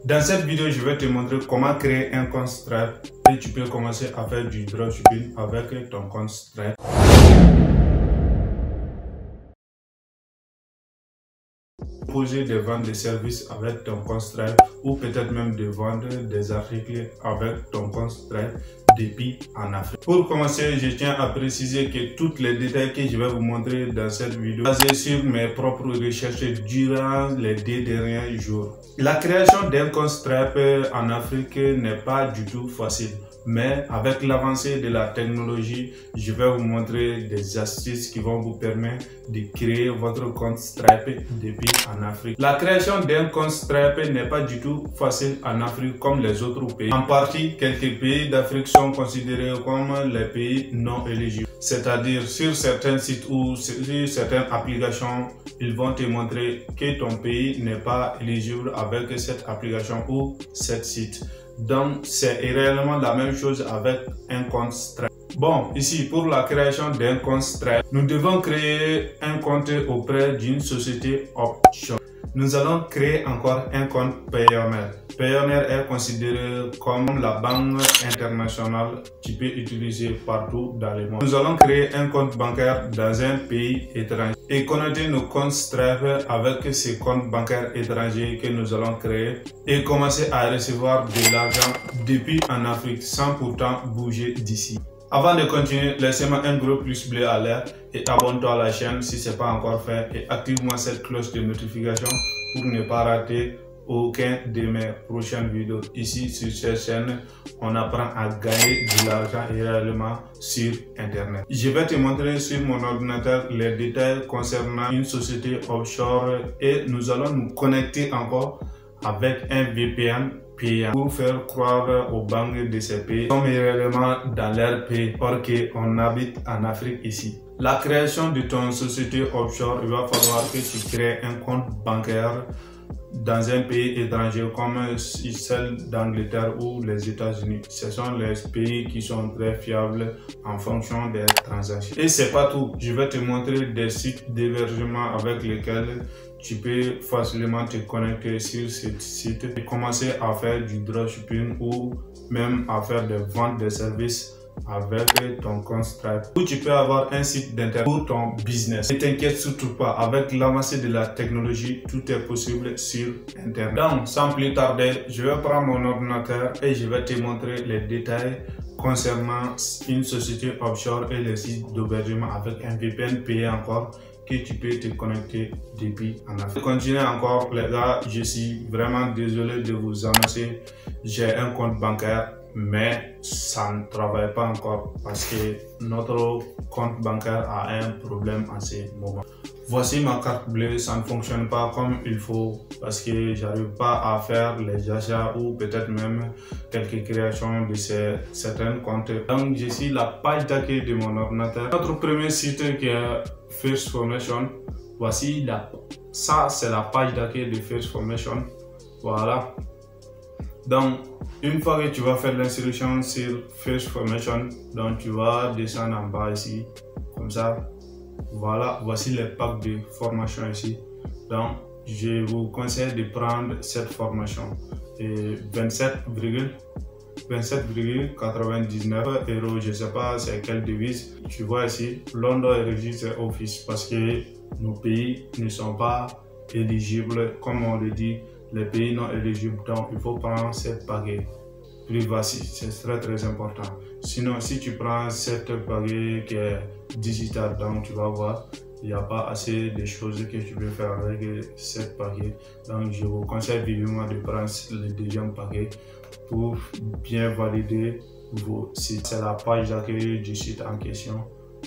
Dans cette vidéo, je vais te montrer comment créer un compte Stripe et tu peux commencer à faire du dropshipping avec ton compte Stripe. Proposer des ventes de services avec ton compte Stripe ou peut-être même de vendre des articles avec ton compte Stripe depuis en Afrique. Pour commencer, je tiens à préciser que tous les détails que je vais vous montrer dans cette vidéo sont basés sur mes propres recherches durant les 2 derniers jours. La création d'un compte Stripe en Afrique n'est pas du tout facile. Mais avec l'avancée de la technologie, je vais vous montrer des astuces qui vont vous permettre de créer votre compte Stripe depuis en Afrique. La création d'un compte Stripe n'est pas du tout facile en Afrique comme les autres pays. En partie, quelques pays d'Afrique sont considérés comme les pays non éligibles. C'est-à-dire sur certains sites ou sur certaines applications, ils vont te montrer que ton pays n'est pas éligible avec cette application ou cet site. Donc, c'est réellement la même chose avec un compte Stripe. Bon, ici, pour la création d'un compte Stripe, nous devons créer un compte auprès d'une société offshore. Nous allons créer encore un compte Payoneer. Payoneer est considéré comme la banque internationale qui peut utiliser partout dans le monde. Nous allons créer un compte bancaire dans un pays étranger et connecter nos comptes Stripe avec ces comptes bancaires étrangers que nous allons créer et commencer à recevoir de l'argent depuis en Afrique sans pourtant bouger d'ici. Avant de continuer, laissez-moi un gros pouce bleu à l'air et abonne-toi à la chaîne si ce n'est pas encore fait et active-moi cette cloche de notification pour ne pas rater aucun de mes prochaines vidéos. Ici sur cette chaîne, on apprend à gagner de l'argent réellement sur internet. Je vais te montrer sur mon ordinateur les détails concernant une société offshore et nous allons nous connecter encore avec un VPN payant pour faire croire aux banques de ces pays comme réellement dans leur pays, or qu'on habite en Afrique ici. La création de ton société offshore, il va falloir que tu crées un compte bancaire dans un pays étranger comme celle d'Angleterre ou les États-Unis. Ce sont les pays qui sont très fiables en fonction des transactions. Et c'est pas tout. Je vais te montrer des sites d'hébergement avec lesquels tu peux facilement te connecter sur ce site et commencer à faire du dropshipping ou même à faire des ventes de services avec ton compte Stripe. Ou tu peux avoir un site d'internet pour ton business. Ne t'inquiète surtout pas, avec l'avancée de la technologie, tout est possible sur internet. Donc, sans plus tarder, je vais prendre mon ordinateur et je vais te montrer les détails concernant une société offshore et les sites d'hébergement avec un VPN payé encore que tu peux te connecter depuis en Afrique. Continuez encore les gars, je suis vraiment désolé de vous annoncer, j'ai un compte bancaire mais ça ne travaille pas encore parce que notre compte bancaire a un problème en ce moment. Voici ma carte bleue, ça ne fonctionne pas comme il faut parce que j'arrive pas à faire les achats ou peut-être même quelques créations de certains comptes. Donc je suis la page d'accueil de mon ordinateur. Notre premier site qui est First Formation, voici ça c'est la page d'accueil de First Formation. Voilà. Donc, une fois que tu vas faire l'instruction sur First Formation, donc tu vas descendre en bas ici, comme ça. Voilà, voici les packs de formation ici. Donc, je vous conseille de prendre cette formation. Et 27,99 €, je ne sais pas c'est quelle devise. Tu vois ici, London Register Office parce que nos pays ne sont pas éligibles, comme on le dit. Les pays non éligibles, donc il faut prendre cette paquet privacy, c'est très important. Sinon, si tu prends cette paquet qui est digital, donc tu vas voir, il n'y a pas assez de choses que tu peux faire avec cette paquet. Donc je vous conseille vivement de prendre le deuxième paquet pour bien valider vos sites. C'est la page d'accueil du site en question.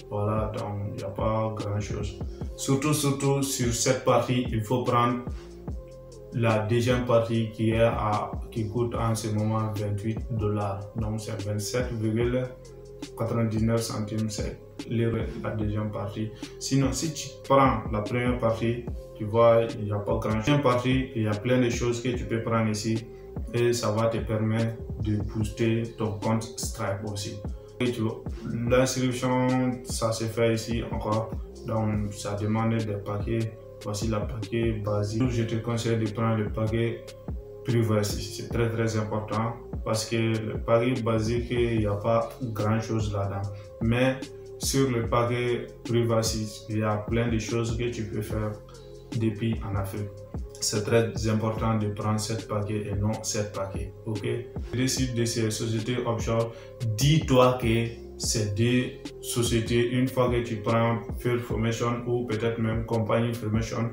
Voilà, donc il n'y a pas grand chose. Surtout sur cette partie, il faut prendre la deuxième partie qui coûte en ce moment 28 $. Donc c'est 27,99 centimes, c'est la deuxième partie. Sinon, si tu prends la première partie, tu vois, il n'y a pas grand chose. La deuxième partie, il y a plein de choses que tu peux prendre ici et ça va te permettre de booster ton compte Stripe aussi. L'inscription, ça se fait ici encore. Donc ça demande des paquets. Voici le paquet basique. Je te conseille de prendre le paquet privacy. C'est très important parce que le paquet basique, il n'y a pas grand chose là-dedans. Mais sur le paquet privacy, il y a plein de choses que tu peux faire depuis en Afrique. C'est très important de prendre 7 paquets et non 7 paquets. Ok? Décide de ces sociétés offshore, dis-toi que ces deux sociétés, une fois que tu prends Field Formation ou peut-être même Company Formation,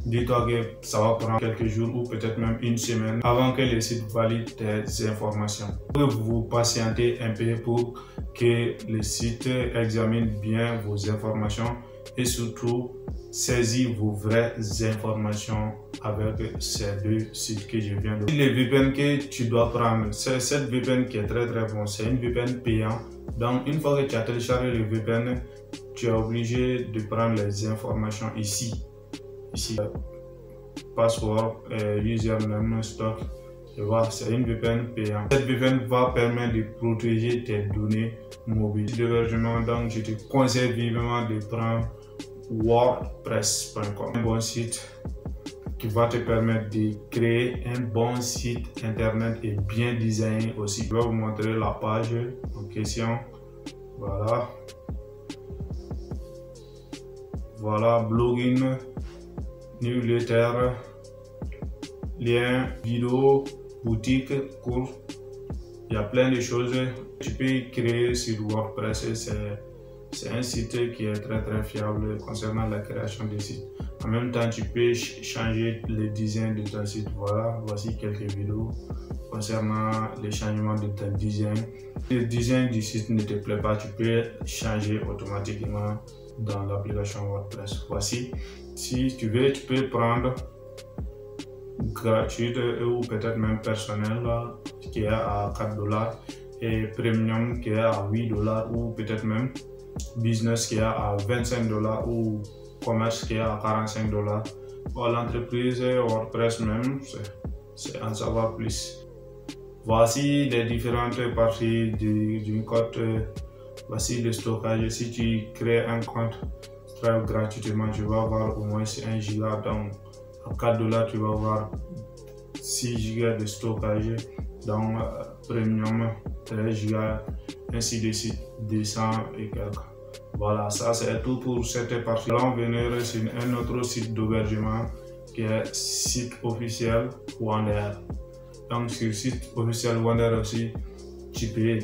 dis-toi que ça va prendre quelques jours ou peut-être même une semaine avant que le site valide tes informations. Vous patientez un peu pour que le site examine bien vos informations et surtout saisis vos vraies informations avec ces deux sites que je viens de dire. Les VPN que tu dois prendre, c'est cette VPN qui est très bon, c'est une VPN payante. Donc une fois que tu as téléchargé le VPN, tu es obligé de prendre les informations ici. Password, username, stock. Et voilà, c'est une VPN payante. Cette VPN va permettre de protéger tes données mobiles. D'hébergement, donc je te conseille vivement de prendre WordPress.com, un bon site qui va te permettre de créer un bon site internet et bien designé aussi. Je vais vous montrer la page en question. Voilà, blogging, newsletter, lien, vidéo, boutique, cours. Il y a plein de choses que tu peux créer sur WordPress. C'est un site qui est très fiable concernant la création des sites. En même temps, tu peux changer le design de ton site. Voilà, voici quelques vidéos concernant le changement de ton design. Si le design du site ne te plaît pas, tu peux changer automatiquement dans l'application WordPress. Voici, si tu veux, tu peux prendre gratuit ou peut-être même personnel qui est à $4 et premium qui est à $8 ou peut-être même business qui est à $25 ou commerce qui est à $45. Pour l'entreprise WordPress même, c'est en savoir plus. Voici les différentes parties d'une code. Voici le stockage. Si tu crées un compte Stripe gratuitement, tu vas avoir au moins 1 giga. Donc à $4, tu vas avoir 6 giga de stockage. Donc premium 13 giga, ainsi de suite, 200 et quelques. Voilà, ça c'est tout pour cette partie. Allons venir sur un autre site d'hébergement qui est site officiel Wonder. Donc sur le site officiel Wonder aussi, tu peux